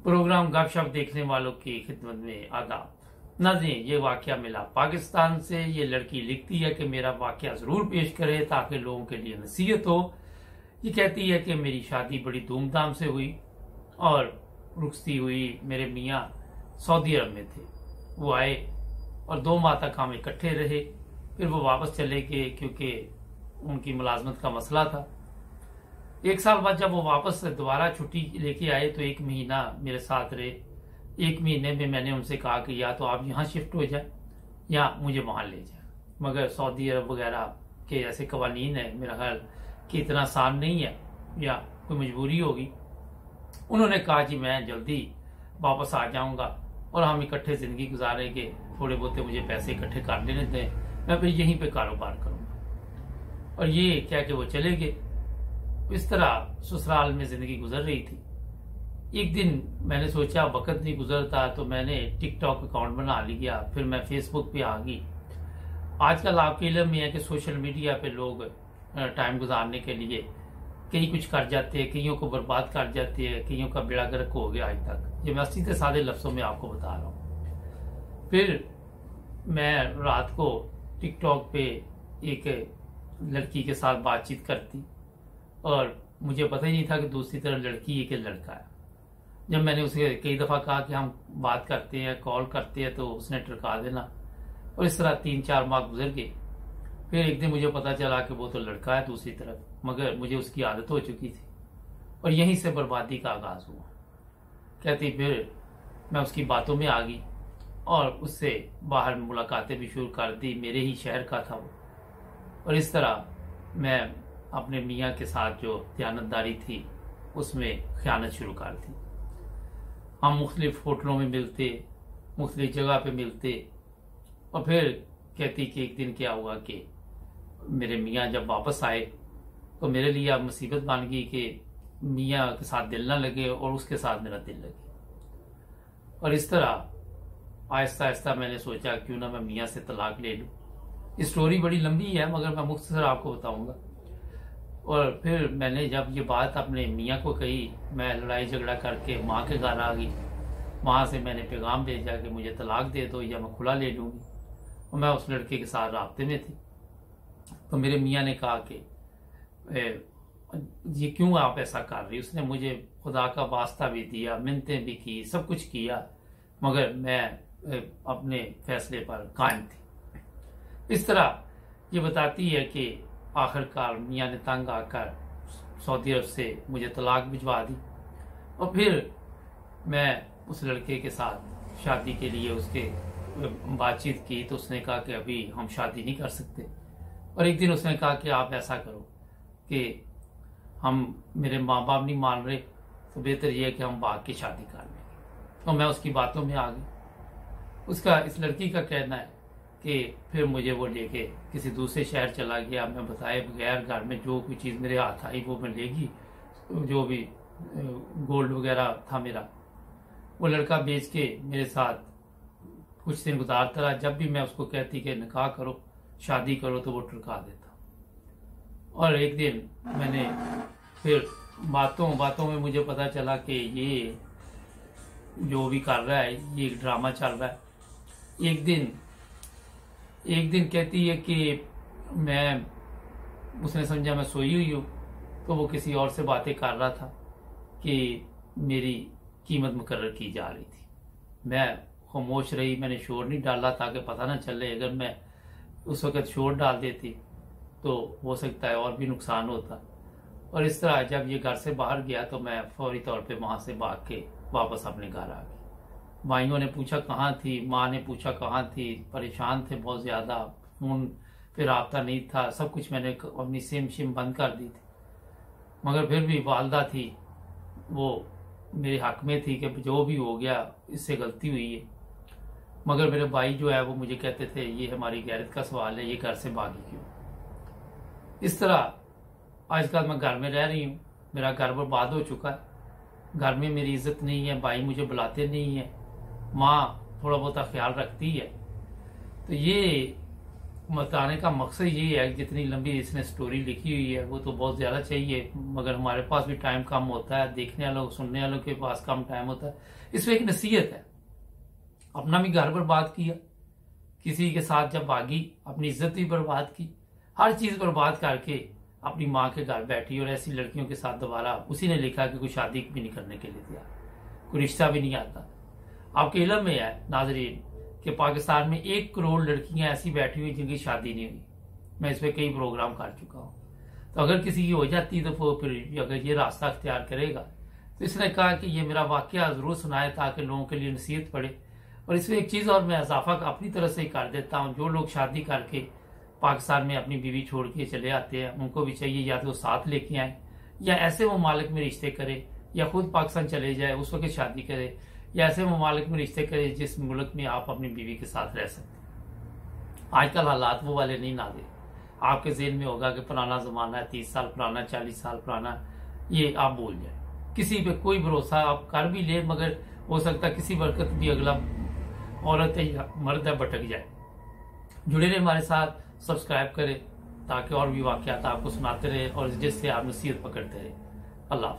Programme गपशप देखने वालों की खिदमत में आदाब। नाज़रीन, ये वाकया मिला पाकिस्तान से। ये लड़की लिखती है कि मेरा वाकया जरूर पेश करे ताकि लोगों के लिए नसीहत हो। ये कहती है कि मेरी शादी बड़ी धूमधाम से हुई और रुखसती हुई। मेरे मियाँ सऊदी अरब में थे, वो आए और 2 माह तक हम इकट्ठे रहे। फिर वो वापस चले गए क्योंकि उनकी मुलाजमत का मसला था। 1 साल बाद जब वो वापस दोबारा छुट्टी लेके आए तो 1 महीना मेरे साथ रहे। 1 महीने में मैंने उनसे कहा कि या तो आप यहाँ शिफ्ट हो जाए या मुझे वहां ले जाए, मगर सऊदी अरब वगैरह के ऐसे कवानीन है, मेरा ख्याल कि इतना आसान नहीं है या कोई मजबूरी होगी। उन्होंने कहा कि मैं जल्दी वापस आ जाऊंगा और हम इकट्ठे जिंदगी गुजारेंगे, थोड़े बहुते मुझे पैसे इकट्ठे कर लेने दें, मैं फिर यहीं पे कारोबार करूंगा। और ये क्या कि वो चले गए। इस तरह ससुराल में जिंदगी गुजर रही थी। एक दिन मैंने सोचा वक्त नहीं गुजरता तो मैंने टिकटॉक अकाउंट बना लिया। फिर मैं फेसबुक पे आ गई। आजकल आपके इल्म में है कि सोशल मीडिया पे लोग टाइम गुजारने के लिए कई कुछ कर जाते हैं, कईयों को बर्बाद कर जाते हैं, कईयों का बेड़ा गर्क हो गया आज तक। ये मैं सीधे साधे लफ्जों में आपको बता रहा हूँ। फिर मैं रात को टिकटॉक पे एक लड़की के साथ बातचीत करती और मुझे पता ही नहीं था कि दूसरी तरफ लड़की एक लड़का है। जब मैंने उसे कई दफा कहा कि हम बात करते हैं, कॉल करते हैं, तो उसने टरका देना। और इस तरह 3-4 माह गुजर गए। फिर एक दिन मुझे पता चला कि वो तो लड़का है दूसरी तरफ, मगर मुझे उसकी आदत हो चुकी थी और यहीं से बर्बादी का आगाज हुआ। कहती फिर मैं उसकी बातों में आ गई और उससे बाहर मुलाकातें भी शुरू कर दी। मेरे ही शहर का था वो। और इस तरह मैं अपने मियाँ के साथ जो दयानतदारी थी उसमें खयानत शुरू कर दी। हम मुख्तलिफ होटलों में मिलते, मुख्तलिफ जगह पे मिलते। और फिर कहती कि एक दिन क्या हुआ कि मेरे मियाँ जब वापस आए तो मेरे लिए अब मुसीबत बन गई कि मियाँ के साथ दिल ना लगे और उसके साथ मेरा दिल लगे। और इस तरह आहिस्ता आहिस्ता मैंने सोचा क्यों ना मैं मियाँ से तलाक ले लूँ। ये स्टोरी बड़ी लंबी है मगर मैं मुख्तसर आपको बताऊंगा। और फिर मैंने जब ये बात अपने मियाँ को कही, मैं लड़ाई झगड़ा करके माँ के घर आ गई। वहां से मैंने पैगाम भेजा कि मुझे तलाक दे दो या मैं खुला ले लूंगी। और मैं उस लड़के के साथ राब्ते में थी। तो मेरे मियाँ ने कहा कि ये क्यों आप ऐसा कर रही। उसने मुझे खुदा का वास्ता भी दिया, मिन्नतें भी की, सब कुछ किया, मगर मैं अपने फैसले पर कायम थी। इस तरह ये बताती है कि आखिरकार मियाँ ने तंग आकर सऊदी अरब से मुझे तलाक भिजवा दी। और फिर मैं उस लड़के के साथ शादी के लिए उसके बातचीत की तो उसने कहा कि अभी हम शादी नहीं कर सकते। और एक दिन उसने कहा कि आप ऐसा करो कि मेरे माँ बाप नहीं मान रहे तो बेहतर यह है कि हम भाग के शादी कर लेंगे। तो मैं उसकी बातों में आ गई। उसका, इस लड़की का कहना है कि फिर मुझे वो लेके किसी दूसरे शहर चला गया। मैं बताए बगैर घर में जो कोई चीज़ मेरे हाथ आई वो मैं लेगी, जो भी गोल्ड वगैरह था मेरा, वो लड़का बेच के मेरे साथ कुछ दिन गुजारता रहा। जब भी मैं उसको कहती कि निकाह करो, शादी करो, तो वो टरका देता। और एक दिन मैंने फिर बातों में मुझे पता चला कि ये जो भी कर रहा है ये एक ड्रामा चल रहा है। एक दिन कहती है कि उसने समझा मैं सोई हुई हूँ तो वो किसी और से बातें कर रहा था कि मेरी कीमत मुकर्रर की जा रही थी। मैं खामोश रही, मैंने शोर नहीं डाला ताकि पता ना चले। अगर मैं उस वक्त शोर डाल देती तो हो सकता है और भी नुकसान होता। और इस तरह जब ये घर से बाहर गया तो मैं फौरी तौर पे वहां से भाग के वापस अपने घर आ गई। भाइयों ने पूछा कहाँ थी, माँ ने पूछा कहाँ थी, परेशान थे बहुत ज्यादा, फोन पे राब्ता नहीं था, सब कुछ मैंने अपनी सिम शिम बंद कर दी थी। मगर फिर भी वालदा थी, वो मेरे हक में थी कि जो भी हो गया इससे गलती हुई है। मगर मेरे भाई जो है वो मुझे कहते थे ये हमारी गैरत का सवाल है, ये घर से भागी क्यों। इस तरह आजकल मैं घर में रह रही हूँ, मेरा घर बर्बाद हो चुका है। घर में मेरी इज्जत नहीं है, भाई मुझे बुलाते नहीं है, माँ थोड़ा बहुत ख्याल रखती है। तो ये बताने का मकसद ये है कि जितनी लंबी इसने स्टोरी लिखी हुई है वो तो बहुत ज्यादा चाहिए, मगर हमारे पास भी टाइम कम होता है, देखने वालों सुनने वालों के पास कम टाइम होता है। इसमें एक नसीहत है, अपना भी घर बर्बाद किया, किसी के साथ जब भागी अपनी इज्जत भी बर्बाद की, हर चीज बर्बाद करके अपनी माँ के घर बैठी, और ऐसी लड़कियों के साथ दोबारा उसी ने लिखा कि कोई शादी भी नहीं करने के लिए तैयार, कोई रिश्ता भी नहीं आता। आपके इल्म में है नाजरीन कि पाकिस्तान में 1 करोड़ लड़कियां ऐसी बैठी हुई जिनकी शादी नहीं हुई। मैं इस पर कई प्रोग्राम कर चुका हूं। तो अगर किसी की हो जाती तो वो फिर अगर ये रास्ता अख्तियार करेगा, तो इसने कहा कि ये मेरा वाकया जरूर सुनाए ताकि लोगों के लिए नसीहत पड़े। और इसमें एक चीज और मैं इजाफा अपनी तरफ से कर देता हूँ, जो लोग शादी करके पाकिस्तान में अपनी बीवी छोड़ के चले आते हैं, उनको भी चाहिए या तो साथ लेके आए, या ऐसे ममालिक में रिश्ते करे, या खुद पाकिस्तान चले जाए उस वक्त शादी करे, या ऐसे ममालिक में रिश्ते करे जिस मुल्क में आप अपनी बीवी के साथ रह सकते हैं। आजकल हालात वो वाले नहीं नाज़िर। आपके ज़हन में होगा कि पुराना जमाना है, 30 साल पुराना, 40 साल पुराना, ये आप भूल जाए। किसी पे कोई भरोसा आप कर भी ले, मगर हो सकता है किसी वक्त भी अगला औरत या मर्द है भटक जाए। जुड़े रहे हमारे साथ, सब्सक्राइब करें ताकि और भी वाकयात आपको सुनाते रहे और जिससे आप नसीहत पकड़ते रहे। अल्लाह।